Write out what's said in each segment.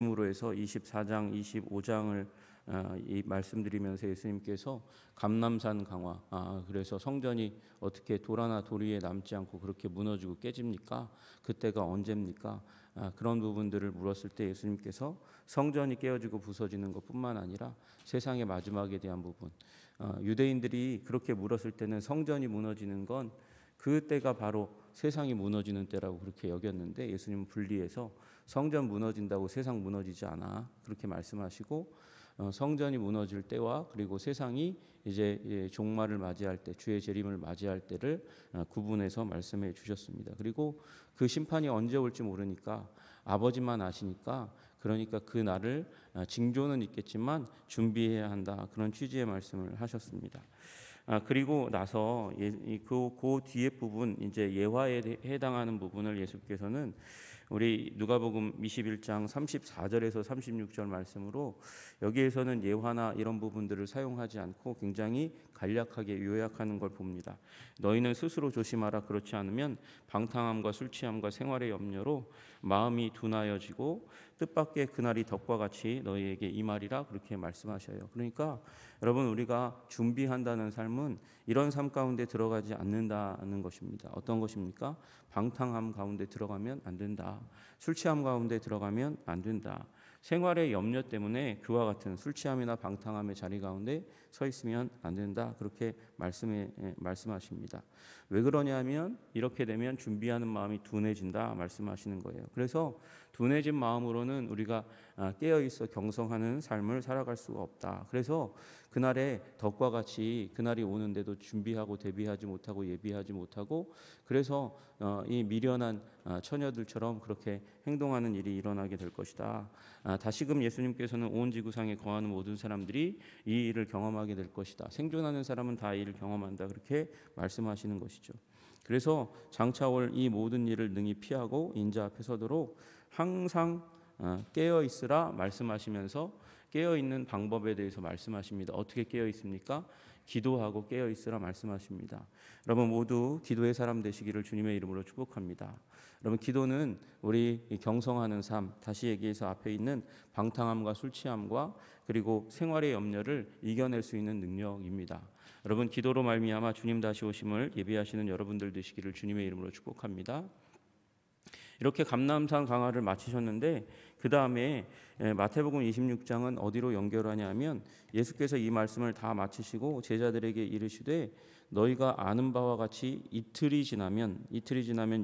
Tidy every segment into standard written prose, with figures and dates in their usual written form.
으로 해서 24장, 25장을 이 말씀드리면서 예수님께서 감람산 강화, 그래서 성전이 어떻게 돌 하나 돌 위에 남지 않고 그렇게 무너지고 깨집니까? 그때가 언제입니까? 그런 부분들을 물었을 때 예수님께서 성전이 깨어지고 부서지는 것뿐만 아니라 세상의 마지막에 대한 부분, 유대인들이 그렇게 물었을 때는 성전이 무너지는 건 그때가 바로 세상이 무너지는 때라고 그렇게 여겼는데, 예수님은 분리해서 성전 무너진다고 세상 무너지지 않아 그렇게 말씀하시고, 성전이 무너질 때와 그리고 세상이 이제 종말을 맞이할 때, 주의 재림을 맞이할 때를 구분해서 말씀해 주셨습니다. 그리고 그 심판이 언제 올지 모르니까 아버지만 아시니까, 그러니까 그 날을 징조는 있겠지만 준비해야 한다, 그런 취지의 말씀을 하셨습니다. 그리고 나서 그 뒤에 부분, 이제 예화에 해당하는 부분을 예수께서는 우리 누가복음 21장 34절에서 36절 말씀으로, 여기에서는 예화나 이런 부분들을 사용하지 않고 굉장히 간략하게 요약하는 걸 봅니다. 너희는 스스로 조심하라. 그렇지 않으면 방탕함과 술 취함과 생활의 염려로 마음이 둔하여지고 뜻밖의 그날이 덕과 같이 너희에게 임하리라, 그렇게 말씀하셔요. 그러니까 여러분, 우리가 준비한다는 삶은 이런 삶 가운데 들어가지 않는다는 것입니다. 어떤 것입니까? 방탕함 가운데 들어가면 안 된다. 술 취함 가운데 들어가면 안 된다. 생활의 염려 때문에 그와 같은 술 취함이나 방탕함의 자리 가운데 서 있으면 안 된다, 그렇게 말씀하십니다. 왜 그러냐면, 이렇게 되면 준비하는 마음이 둔해진다 말씀하시는 거예요. 그래서 둔해진 마음으로는 우리가 깨어 있어 경성하는 삶을 살아갈 수가 없다. 그래서 그날에 덕과 같이 그날이 오는데도 준비하고 대비하지 못하고 예비하지 못하고, 그래서 이 미련한 처녀들처럼 그렇게 행동하는 일이 일어나게 될 것이다. 다시금 예수님께서는 온 지구상에 거하는 모든 사람들이 이 일을 경험하게 될 것이다. 생존하는 사람은 다 이 일을 경험한다, 그렇게 말씀하시는 것이죠. 그래서 장차 올 이 모든 일을 능히 피하고 인자 앞에 서도록 항상 깨어 있으라 말씀하시면서 깨어 있는 방법에 대해서 말씀하십니다. 어떻게 깨어 있습니까? 기도하고 깨어 있으라 말씀하십니다. 여러분 모두 기도의 사람 되시기를 주님의 이름으로 축복합니다. 여러분, 기도는 우리 경성하는 삶, 다시 얘기해서 앞에 있는 방탕함과 술 취함과 그리고 생활의 염려를 이겨낼 수 있는 능력입니다. 여러분, 기도로 말미암아 주님 다시 오심을 예비하시는 여러분들 되시기를 주님의 이름으로 축복합니다. 이렇게 감람산 강화를 마치셨는데, 그 다음에 마태복음 26장은 어디로 연결하냐면, 예수께서 이 말씀을 다 마치시고 제자들에게 이르시되 너희가 아는 바와 같이 이틀이 지나면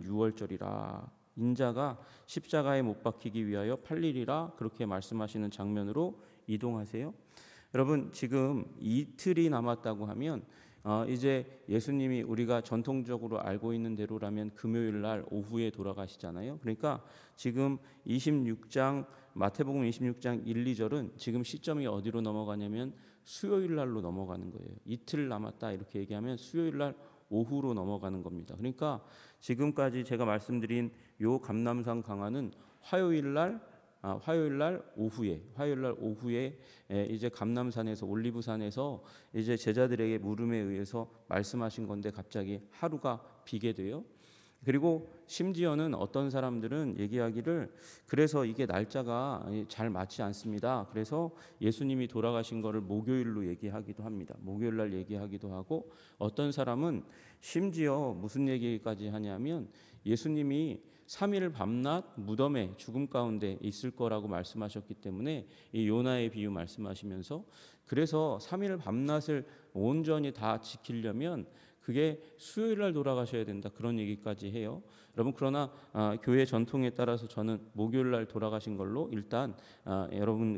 유월절이라, 인자가 십자가에 못 박히기 위하여 팔리리라, 그렇게 말씀하시는 장면으로 이동하세요. 여러분, 지금 이틀이 남았다고 하면 이제 예수님이 우리가 전통적으로 알고 있는 대로라면 금요일 날 오후에 돌아가시잖아요. 그러니까 지금 26장 마태복음 26장 1, 2절은 지금 시점이 어디로 넘어가냐면 수요일 날로 넘어가는 거예요. 이틀 남았다 이렇게 얘기하면 수요일 날 오후로 넘어가는 겁니다. 그러니까 지금까지 제가 말씀드린 요 감람산 강화는 화요일 날 오후에 이제 감람산에서, 올리브산에서 이제 제자들에게 물음에 의해서 말씀하신 건데, 갑자기 하루가 비게 돼요. 그리고 심지어는 어떤 사람들은 얘기하기를, 그래서 이게 날짜가 잘 맞지 않습니다. 그래서 예수님이 돌아가신 거를 목요일로 얘기하기도 합니다. 목요일 날 얘기하기도 하고, 어떤 사람은 심지어 무슨 얘기까지 하냐면, 예수님이 3일 밤낮 무덤에 죽음 가운데 있을 거라고 말씀하셨기 때문에 이 요나의 비유 말씀하시면서, 그래서 3일 밤낮을 온전히 다 지키려면 그게 수요일 날 돌아가셔야 된다, 그런 얘기까지 해요. 여러분, 그러나 교회 전통에 따라서 저는 목요일 날 돌아가신 걸로 일단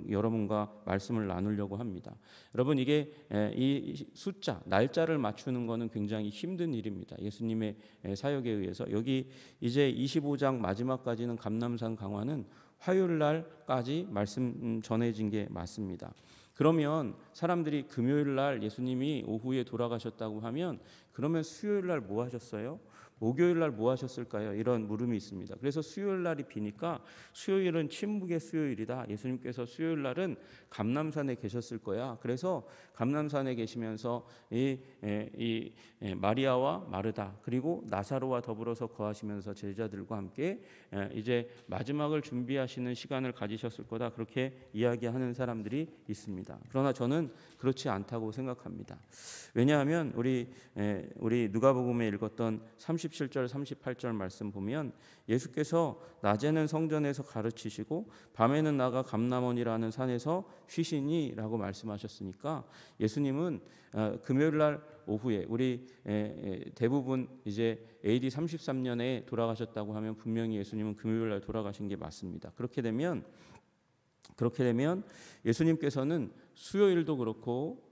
여러분과 말씀을 나누려고 합니다. 여러분, 이게 이 숫자, 날짜를 맞추는 것은 굉장히 힘든 일입니다. 예수님의 사역에 의해서 여기 이제 25장 마지막까지는 감람산 강화는 화요일 날까지 말씀 전해진 게 맞습니다. 그러면 사람들이 금요일 날 예수님이 오후에 돌아가셨다고 하면, 그러면 수요일 날 뭐 하셨어요? 목요일 날 뭐 하셨을까요? 이런 물음이 있습니다. 그래서 수요일 날이 비니까 수요일은 침묵의 수요일이다. 예수님께서 수요일 날은 감람산에 계셨을 거야. 그래서 감람산에 계시면서 이 마리아와 마르다 그리고 나사로와 더불어서 거하시면서 제자들과 함께 이제 마지막을 준비하시는 시간을 가지셨을 거다. 그렇게 이야기하는 사람들이 있습니다. 그러나 저는 그렇지 않다고 생각합니다. 왜냐하면 우리 누가복음에 읽었던 37절 38절 말씀 보면 예수께서 낮에는 성전에서 가르치시고 밤에는 나가 감람원이라는 산에서 쉬시니라고 말씀하셨으니까 예수님은 금요일 날 오후에 우리 대부분 이제 AD 33년에 돌아가셨다고 하면 분명히 예수님은 금요일 날 돌아가신 게 맞습니다. 그렇게 되면 예수님께서는 수요일도 그렇고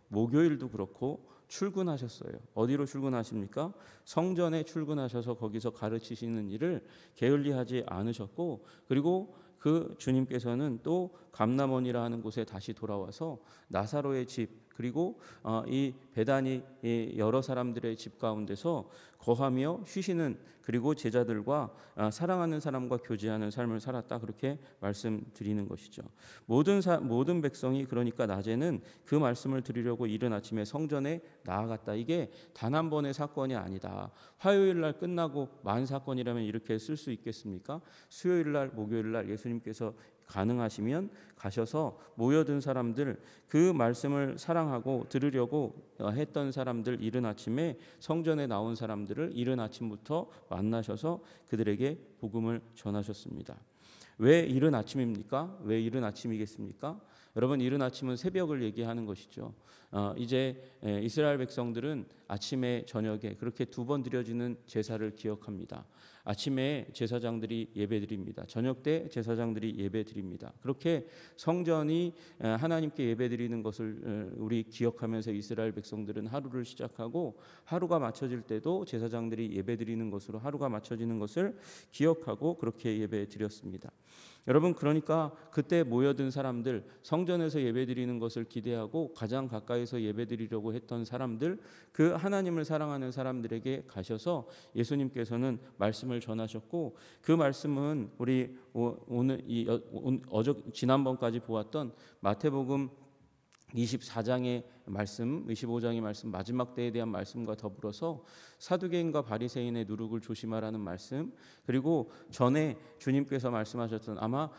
목요일도 그렇고 출근하셨어요. 어디로 출근하십니까? 성전에 출근하셔서 거기서 가르치시는 일을 게을리하지 않으셨고, 그리고 그 주님께서는 또 감람원이라 하는 곳에 다시 돌아와서 나사로의 집 그리고 이 베다니 여러 사람들의 집 가운데서 거하며 쉬시는, 그리고 제자들과 사랑하는 사람과 교제하는 삶을 살았다, 그렇게 말씀드리는 것이죠. 모든 백성이 그러니까 낮에는 그 말씀을 드리려고 이른 아침에 성전에 나아갔다. 이게 단 한 번의 사건이 아니다. 화요일 날 끝나고 만 사건이라면 이렇게 쓸 수 있겠습니까? 수요일 날 목요일 날 예수님께서 가능하시면 가셔서 모여든 사람들, 그 말씀을 사랑하고 들으려고 했던 사람들, 이른 아침에 성전에 나온 사람들을 이른 아침부터 만나셔서 그들에게 복음을 전하셨습니다. 왜 이른 아침입니까? 왜 이른 아침이겠습니까? 여러분, 이른 아침은 새벽을 얘기하는 것이죠. 이제 이스라엘 백성들은 아침에 저녁에 그렇게 두 번 드려지는 제사를 기억합니다. 아침에 제사장들이 예배드립니다. 저녁 때 제사장들이 예배드립니다. 그렇게 성전이 하나님께 예배드리는 것을 우리 기억하면서 이스라엘 백성들은 하루를 시작하고, 하루가 맞춰질 때도 제사장들이 예배드리는 것으로 하루가 맞춰지는 것을 기억하고 그렇게 예배드렸습니다. 여러분, 그러니까 그때 모여든 사람들, 성전에서 예배드리는 것을 기대하고 가장 가까이서 예배드리려고 했던 사람들, 그 하나님을 사랑하는 사람들에게 가셔서 예수님께서는 말씀을 전하셨고, 그 말씀은 우리 오늘 지난번까지 보았던 마태복음 24장의 말씀, 25장의 말씀, 마지막 때에 대한 말씀과 더불어서 사두개인과 바리새인의 누룩을 조심하라는 말씀, 그리고 전에 주님께서 말씀하셨던 아마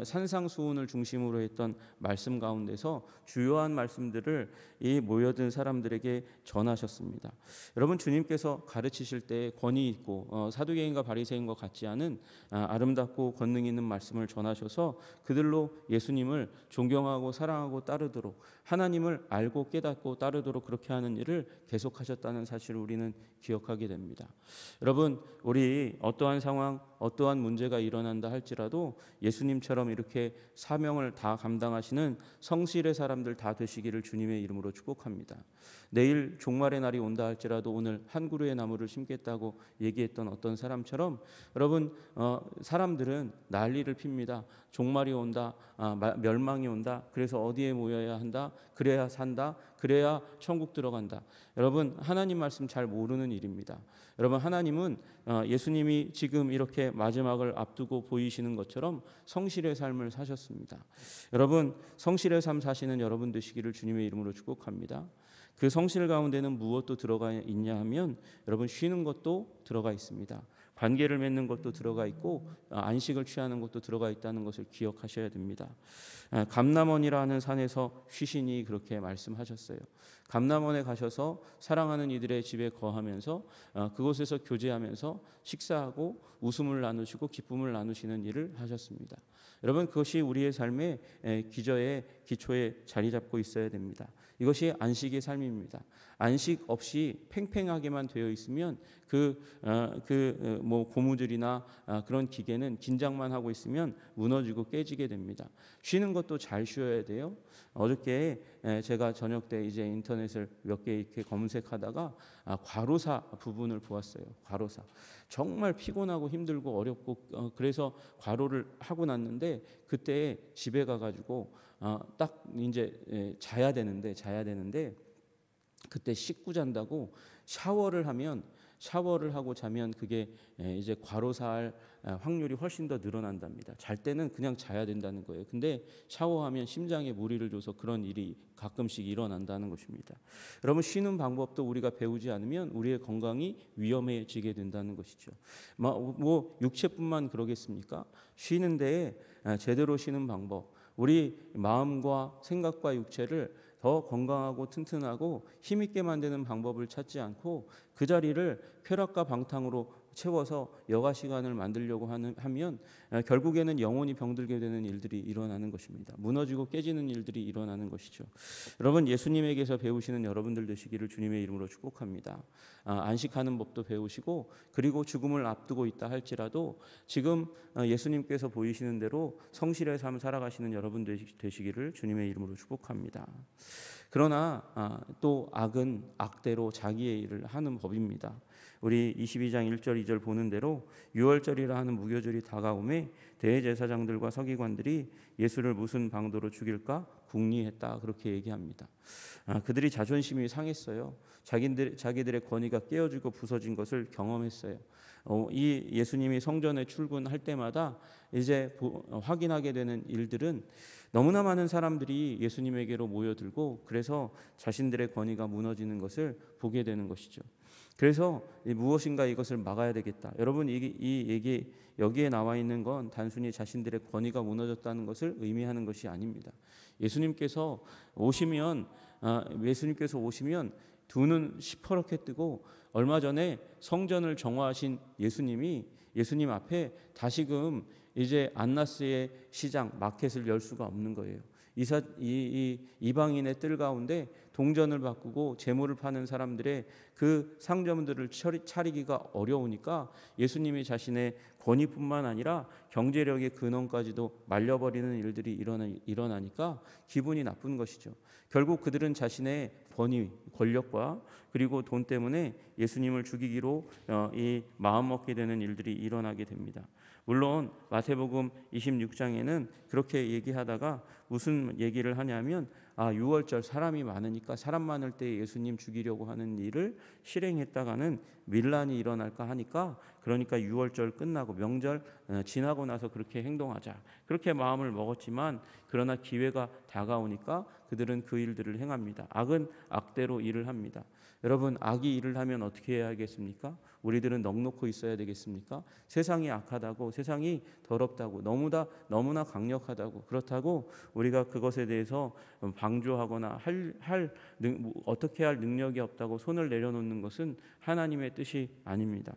산상수훈을 중심으로 했던 말씀 가운데서 주요한 말씀들을 이 모여든 사람들에게 전하셨습니다. 여러분, 주님께서 가르치실 때 권위 있고 사두개인과 바리새인과 같지 않은 아름답고 권능 있는 말씀을 전하셔서 그들로 예수님을 존경하고 사랑하고 따르도록, 하나님을 알고 깨닫고 따르도록 그렇게 하는 일을 계속하셨다는 사실을 우리는 기억하게 됩니다. 여러분, 우리 어떠한 상황, 어떠한 문제가 일어난다 할지라도 예수님처럼 이렇게 사명을 다 감당하시는 성실의 사람들 다 되시기를 주님의 이름으로 축복합니다. 내일 종말의 날이 온다 할지라도 오늘 한 그루의 나무를 심겠다고 얘기했던 어떤 사람처럼, 여러분, 사람들은 난리를 핍니다. 종말이 온다, 멸망이 온다, 그래서 어디에 모여야 한다, 그래야 산다, 그래야 천국 들어간다. 여러분, 하나님 말씀 잘 모르는 일입니다. 여러분, 하나님은 예수님이 지금 이렇게 마지막을 앞두고 보이시는 것처럼 성실의 삶을 사셨습니다. 여러분, 성실의 삶 사시는 여러분 되시기를 주님의 이름으로 축복합니다. 그 성실 가운데는 무엇도 들어가 있냐 하면, 여러분, 쉬는 것도 들어가 있습니다. 관계를 맺는 것도 들어가 있고 안식을 취하는 것도 들어가 있다는 것을 기억하셔야 됩니다. 감람원이라는 산에서 쉬시니 그렇게 말씀하셨어요. 감람원에 가셔서 사랑하는 이들의 집에 거하면서 그곳에서 교제하면서 식사하고 웃음을 나누시고 기쁨을 나누시는 일을 하셨습니다. 여러분, 그것이 우리의 삶의 기초에 자리 잡고 있어야 됩니다. 이것이 안식의 삶입니다. 안식 없이 팽팽하게만 되어 있으면 고무줄이나 그런 기계는 긴장만 하고 있으면 무너지고 깨지게 됩니다. 쉬는 것도 잘 쉬어야 돼요. 어저께 제가 저녁 때 이제 인터넷을 몇 개 이렇게 검색하다가 과로사 부분을 보았어요. 과로사. 정말 피곤하고 힘들고 어렵고 그래서 과로를 하고 났는데, 그때 집에 가가지고 딱 이제 자야 되는데 그때 씻고 잔다고 샤워를 하고 자면 그게 이제 과로사할 확률이 훨씬 더 늘어난답니다. 잘 때는 그냥 자야 된다는 거예요. 근데 샤워하면 심장에 무리를 줘서 그런 일이 가끔씩 일어난다는 것입니다. 여러분, 쉬는 방법도 우리가 배우지 않으면 우리의 건강이 위험해지게 된다는 것이죠. 뭐 육체뿐만 그러겠습니까? 쉬는 데에 제대로 쉬는 방법, 우리 마음과 생각과 육체를 더 건강하고 튼튼하고 힘있게 만드는 방법을 찾지 않고 그 자리를 쾌락과 방탕으로 채워서 여가 시간을 만들려고 하면 결국에는 영혼이 병들게 되는 일들이 일어나는 것입니다. 무너지고 깨지는 일들이 일어나는 것이죠. 여러분, 예수님에게서 배우시는 여러분들 되시기를 주님의 이름으로 축복합니다. 안식하는 법도 배우시고, 그리고 죽음을 앞두고 있다 할지라도 지금 예수님께서 보이시는 대로 성실의 삶 살아가시는 여러분 되시기를 주님의 이름으로 축복합니다. 그러나 또 악은 악대로 자기의 일을 하는 법입니다. 우리 22장 1절 2절 보는 대로 유월절이라 하는 무교절이 다가오매 대제사장들과 서기관들이 예수를 무슨 방도로 죽일까 궁리했다, 그렇게 얘기합니다. 그들이 자존심이 상했어요. 자기들의 권위가 깨어지고 부서진 것을 경험했어요. 이 예수님이 성전에 출근할 때마다 이제 확인하게 되는 일들은 너무나 많은 사람들이 예수님에게로 모여들고, 그래서 자신들의 권위가 무너지는 것을 보게 되는 것이죠. 그래서 무엇인가 이것을 막아야 되겠다. 여러분, 이 얘기 여기에 나와 있는 건 단순히 자신들의 권위가 무너졌다는 것을 의미하는 것이 아닙니다. 예수님께서 오시면 두 눈 시퍼렇게 뜨고, 얼마 전에 성전을 정화하신 예수님 앞에 다시금 이제 안나스의 시장 마켓을 열 수가 없는 거예요. 이방인의 뜰 가운데 동전을 바꾸고 재물을 파는 사람들의 그 상점들을 차리기가 어려우니까 예수님이 자신의 권위뿐만 아니라 경제력의 근원까지도 말려버리는 일들이 일어나니까 기분이 나쁜 것이죠. 결국 그들은 자신의 권력과 그리고 돈 때문에 예수님을 죽이기로 마음먹게 되는 일들이 일어나게 됩니다. 물론 마태복음 26장에는 그렇게 얘기하다가 무슨 얘기를 하냐면 유월절 사람이 많으니까 사람 많을 때 예수님 죽이려고 하는 일을 실행했다가는 밀란이 일어날까 하니까, 그러니까 유월절 끝나고 명절 지나고 나서 그렇게 행동하자, 그렇게 마음을 먹었지만, 그러나 기회가 다가오니까 그들은 그 일들을 행합니다. 악은 악대로 일을 합니다. 여러분, 악이 일을 하면 어떻게 해야 하겠습니까? 우리들은 넉넉히 있어야 되겠습니까? 세상이 악하다고, 세상이 더럽다고, 너무나 강력하다고, 그렇다고 우리가 그것에 대해서 방조하거나 어떻게 할 능력이 없다고 손을 내려놓는 것은 하나님의 뜻이 아닙니다.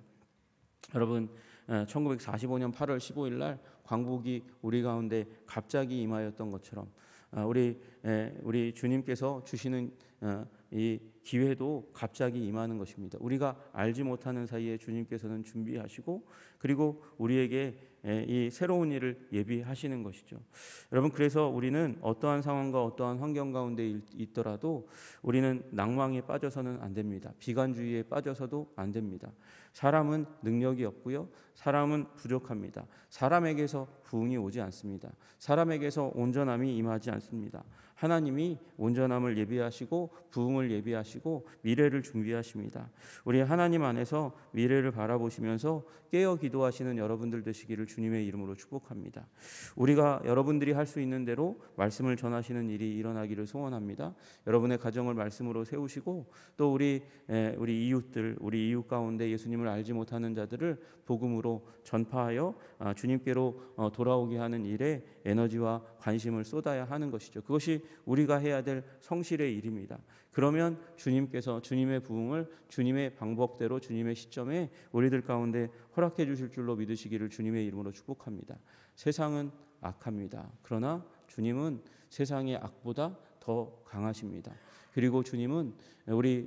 여러분, 1945년 8월 15일 날 광복이 우리 가운데 갑자기 임하였던 것처럼 우리 주님께서 주시는 이 기회도 갑자기 임하는 것입니다. 우리가 알지 못하는 사이에 주님께서는 준비하시고, 그리고 우리에게 이 새로운 일을 예비하시는 것이죠. 여러분, 그래서 우리는 어떠한 상황과 어떠한 환경 가운데 있더라도 우리는 낭망에 빠져서는 안 됩니다. 비관주의에 빠져서도 안 됩니다. 사람은 능력이 없고요, 사람은 부족합니다. 사람에게서 부흥이 오지 않습니다. 사람에게서 온전함이 임하지 않습니다. 하나님이 온전함을 예비하시고 부흥을 예비하시고 미래를 준비하십니다. 우리 하나님 안에서 미래를 바라보시면서 깨어 기도하시는 여러분들 되시기를 주님의 이름으로 축복합니다. 우리가 여러분들이 할 수 있는 대로 말씀을 전하시는 일이 일어나기를 소원합니다. 여러분의 가정을 말씀으로 세우시고, 또 우리 이웃 가운데 예수님을 알지 못하는 자들을 복음으로 전파하여 주님께로 돌아오게 하는 일에 에너지와 관심을 쏟아야 하는 것이죠. 그것이 우리가 해야 될 성실의 일입니다. 그러면 주님께서 주님의 부흥을 주님의 방법대로 주님의 시점에 우리들 가운데 허락해 주실 줄로 믿으시기를 주님의 이름으로 축복합니다. 세상은 악합니다. 그러나 주님은 세상의 악보다 더 강하십니다. 그리고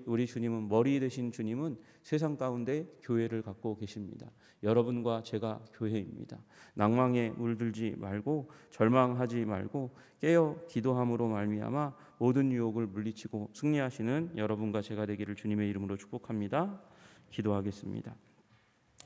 우리 주님은, 머리 되신 주님은 세상 가운데 교회를 갖고 계십니다. 여러분과 제가 교회입니다. 낭망에 물들지 말고 절망하지 말고 깨어 기도함으로 말미암아 모든 유혹을 물리치고 승리하시는 여러분과 제가 되기를 주님의 이름으로 축복합니다. 기도하겠습니다.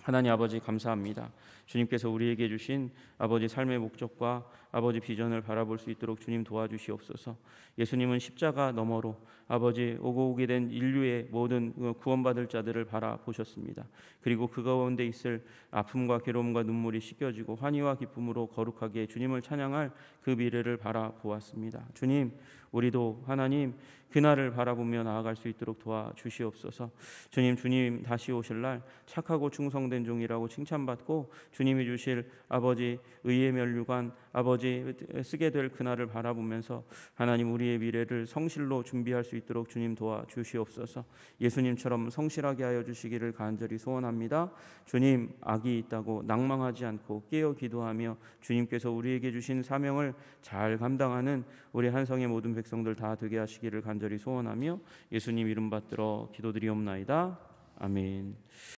하나님 아버지, 감사합니다. 주님께서 우리에게 주신 아버지 삶의 목적과 아버지 비전을 바라볼 수 있도록 주님 도와주시옵소서. 예수님은 십자가 너머로 아버지 오고 오게 된 인류의 모든 구원받을 자들을 바라보셨습니다. 그리고 그 가운데 있을 아픔과 괴로움과 눈물이 씻겨지고 환희와 기쁨으로 거룩하게 주님을 찬양할 그 미래를 바라보았습니다. 주님, 우리도 하나님 그날을 바라보며 나아갈 수 있도록 도와주시옵소서. 주님 다시 오실 날 착하고 충성된 종이라고 칭찬받고 주님이 주실 아버지 의의 면류관 아버지 쓰게 될 그날을 바라보면서 하나님 우리의 미래를 성실로 준비할 수 있도록 주님 도와주시옵소서. 예수님처럼 성실하게 하여 주시기를 간절히 소원합니다. 주님, 악이 있다고 낭망하지 않고 깨어 기도하며 주님께서 우리에게 주신 사명을 잘 감당하는 우리 한성의 모든 백성들 다 되게 하시기를 간절히 소원하며 예수님 이름 받들어 기도드리옵나이다. 아멘.